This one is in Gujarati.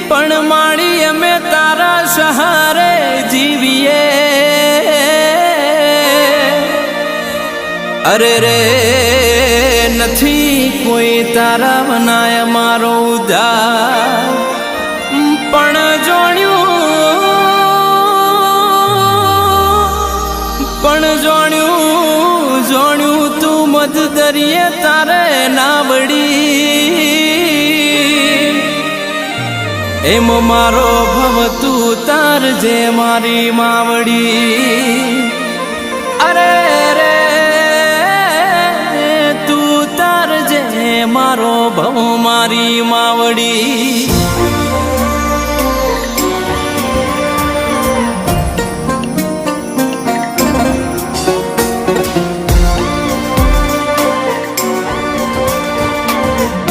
પણ માડી અમે તારા સહારે જીવીએ અરે રે નથી કોઈ તારા બનાય મારો ઉદ્ધાર પણ જોણ્યું તું મધ દરિયે તારે ના વળી એમ મારો ભવ તું તાર જે મારી માવડી અરે રે તું તાર જે મારો ભવ મારી માવડી